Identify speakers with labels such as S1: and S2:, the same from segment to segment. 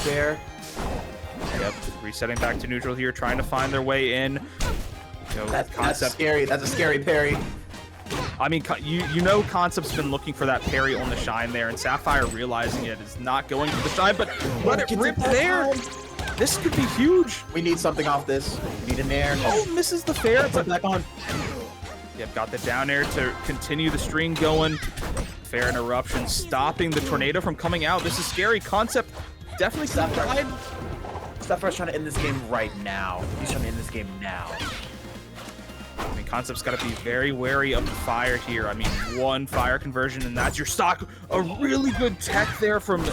S1: there.
S2: Yep, resetting back to neutral here, trying to find their way in.
S1: That's scary. That's a scary parry.
S2: I mean, you know Concept's been looking for that parry on the Shine there, and Sapphire realizing it is not going for the Shine, but let it rip there. This could be huge.
S1: We need something off this. We need an air.
S2: Oh, misses the fair.
S1: Put it back on.
S2: Yep, got the down air to continue the string going. Fair interruption, stopping the tornado from coming out. This is scary. Concept definitely died.
S1: Sapphire's trying to end this game right now. He's trying to end this game now.
S2: I mean, Concept's got to be very wary of the fire here. I mean, one fire conversion, and that's your stock. A really good tech there from.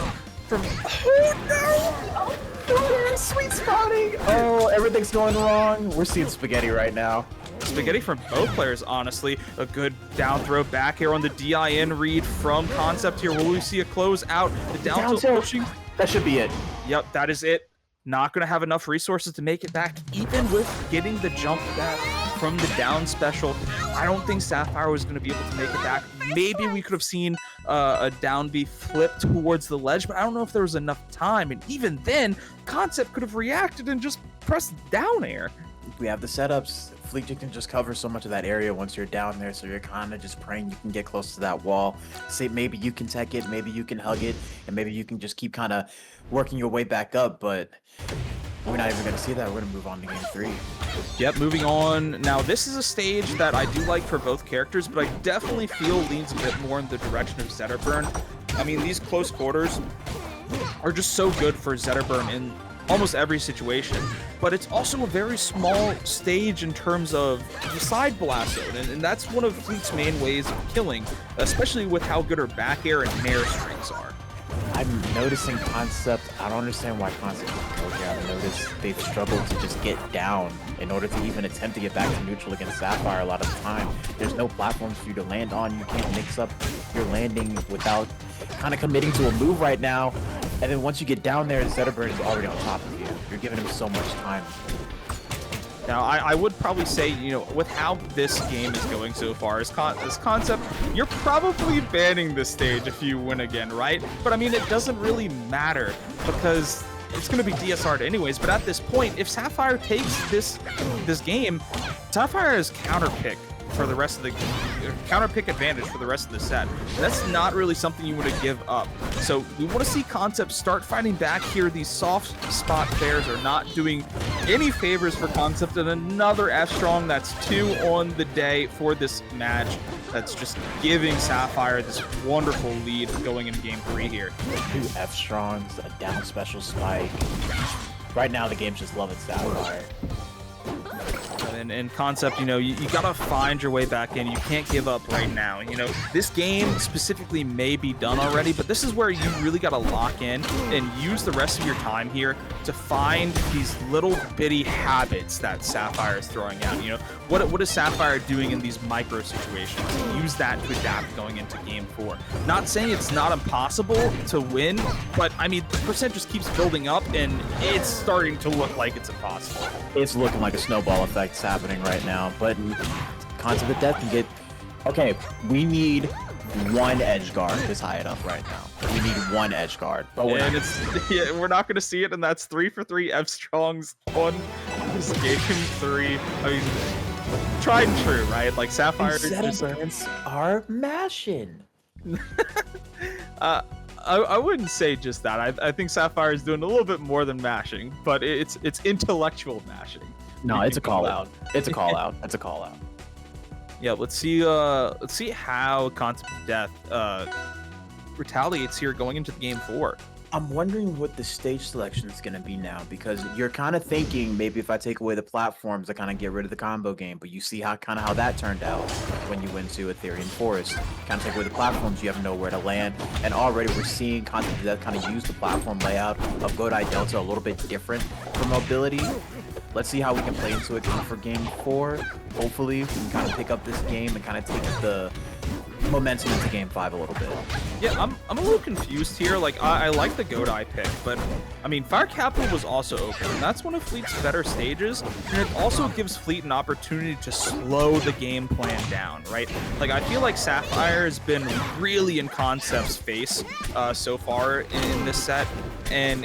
S2: Oh no!
S1: Sweet spotting. Oh, everything's going wrong. We're seeing spaghetti right now.
S2: Spaghetti from both players, honestly. A good down throw back here on the DIN read from Concept here. Will we see a close out? The down tilt pushing.
S1: That should be it.
S2: Yep, that is it. Not going to have enough resources to make it back, even with getting the jump back from the down special. I don't think Sapphire was going to be able to make it back. Maybe we could have seen a down B flip towards the ledge, but I don't know if there was enough time. And even then, Concept could have reacted and just pressed down air.
S1: We have the setups. Fleet can just cover so much of that area once you're down there, so you're kind of just praying you can get close to that wall. Say maybe you can tech it, maybe you can hug it, and maybe you can just keep kind of working your way back up, but we're not even going to see that. We're going to move on to game 3.
S2: Yep, moving on. Now, this is a stage that I do like for both characters, but I definitely feel leans a bit more in the direction of Zetterburn. I mean, these close quarters are just so good for Zetterburn in almost every situation, but it's also a very small stage in terms of the side blast zone, and that's one of Fleet's main ways of killing, especially with how good her back air and nair strings are.
S1: I'm noticing Concept. I don't understand why Concept is go here. I've noticed they've struggled to just get down in order to even attempt to get back to neutral against Sapphire a lot of the time. There's no platforms for you to land on. You can't mix up your landing without kind of committing to a move right now. And then once you get down there, Zetterburn is already on top of you. You're giving him so much time.
S2: Now, I would probably say, you know, with how this game is going so far, as Concept, you're probably banning this stage if you win again, right? But I mean, it doesn't really matter because it's going to be DSR'd anyways. But at this point, if Sapphire takes this game, Sapphire is counter pick for the rest of the counter pick advantage for the rest of the set. That's not really something you want to give up. So we want to see Concept start fighting back here. These soft spot fairs are not doing any favors for Concept, and another F strong. That's 2 on the day for this match. That's just giving Sapphire this wonderful lead going into game 3 here.
S1: 2 F strongs, a down special spike. Right now the game's just loving Sapphire.
S2: And Concept, you know, you gotta find your way back in. You can't give up right now. You know, this game specifically may be done already, but this is where you really gotta lock in and use the rest of your time here to find these little bitty habits that Sapphire is throwing out. You know, what is Sapphire doing in these micro situations? Use that to adapt going into game 4. Not saying it's not impossible to win, but I mean, the percent just keeps building up, and it's starting to look like it's impossible.
S1: It's looking like a snowball effect happening right now, but Concept of Death can get... Okay, we need 1 edge guard to tie it up right now. We need 1 edge guard. But
S2: we're not going to see it, and that's 3 for 3 F Strongs on this game 3. I mean, tried and true, right? Like, Sapphire...
S1: Zetterburns are mashing.
S2: I wouldn't say just that. I think Sapphire is doing a little bit more than mashing, but it's intellectual mashing.
S1: No, it's a call out. It's a call out. It's a call out.
S2: Yeah, let's see how Concept of Death retaliates here going into the game 4.
S1: I'm wondering what the stage selection is going to be now, because you're kind of thinking maybe if I take away the platforms, I kind of get rid of the combo game. But you see how that turned out when you went to Ethereum Forest. Kind of take away the platforms, you have nowhere to land. And already we're seeing Concept of Death kind of use the platform layout of Godai Delta a little bit different for mobility. Let's see how we can play into it for game 4. Hopefully we can kind of pick up this game and kind of take the momentum into Game 5 a little bit.
S2: Yeah, I'm a little confused here. Like, I like the Godai pick, but I mean, Fire Capital was also open, and that's one of Fleet's better stages, and it also gives Fleet an opportunity to slow the game plan down, right? Like, I feel like Sapphire has been really in Concept's face so far in this set, and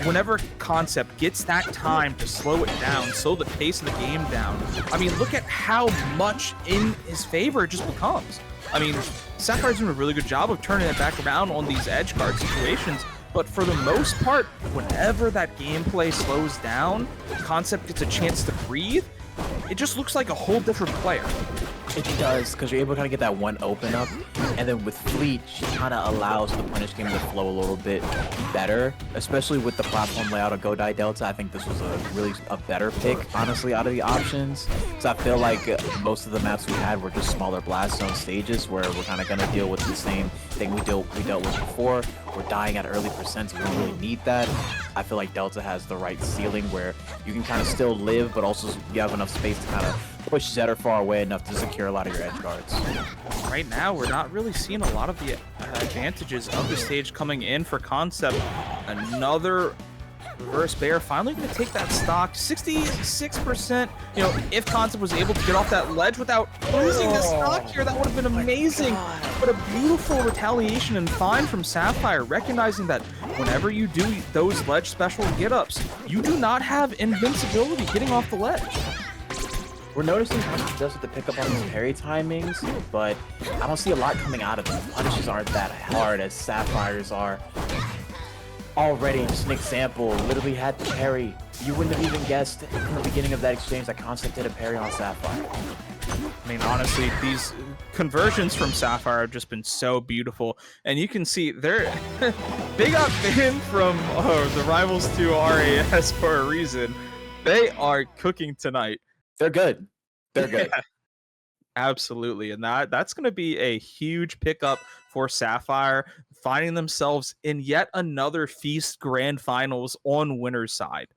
S2: whenever Concept gets that time to slow it down, slow the pace of the game down, I mean, look at how much in his favor it just becomes. I mean, Sapphire's doing a really good job of turning it back around on these edge guard situations, but for the most part, whenever that gameplay slows down, Concept gets a chance to breathe, it just looks like a whole different player.
S1: It does, because you're able to kind of get that one open up, and then with Fleet, she kind of allows the punish game to flow a little bit better, especially with the platform layout of Godai Delta. I think this was a better pick, honestly, out of the options, because I feel like most of the maps we had were just smaller blast zone stages where we're kind of going to deal with the same thing we dealt with before. We're dying at early percents, we don't really need that. I feel like Delta has the right ceiling where you can kind of still live, but also you have enough space to kind of push Zetter far away enough to secure a lot of your edge guards.
S2: Right now, we're not really seeing a lot of the advantages of the stage coming in for Concept. Another reverse bear finally going to take that stock. 66%. You know, if Concept was able to get off that ledge without losing the stock here, that would have been amazing. But a beautiful retaliation and find from Sapphire, recognizing that whenever you do those ledge special get-ups, you do not have invincibility getting off the ledge.
S1: We're noticing Concept does have to pick up on his parry timings, but I don't see a lot coming out of them. Punishes aren't that hard as Sapphires are. Already, just an example, literally had the parry. You wouldn't have even guessed from the beginning of that exchange that Concept did a parry on Sapphire.
S2: I mean, honestly, these conversions from Sapphire have just been so beautiful, and you can see they got banned from the Rivals 2 RAS for a reason. They are cooking tonight.
S1: They're good. They're good.
S2: Yeah, absolutely, and that's going to be a huge pickup for Sapphire, finding themselves in yet another Feast Grand Finals on winner's side.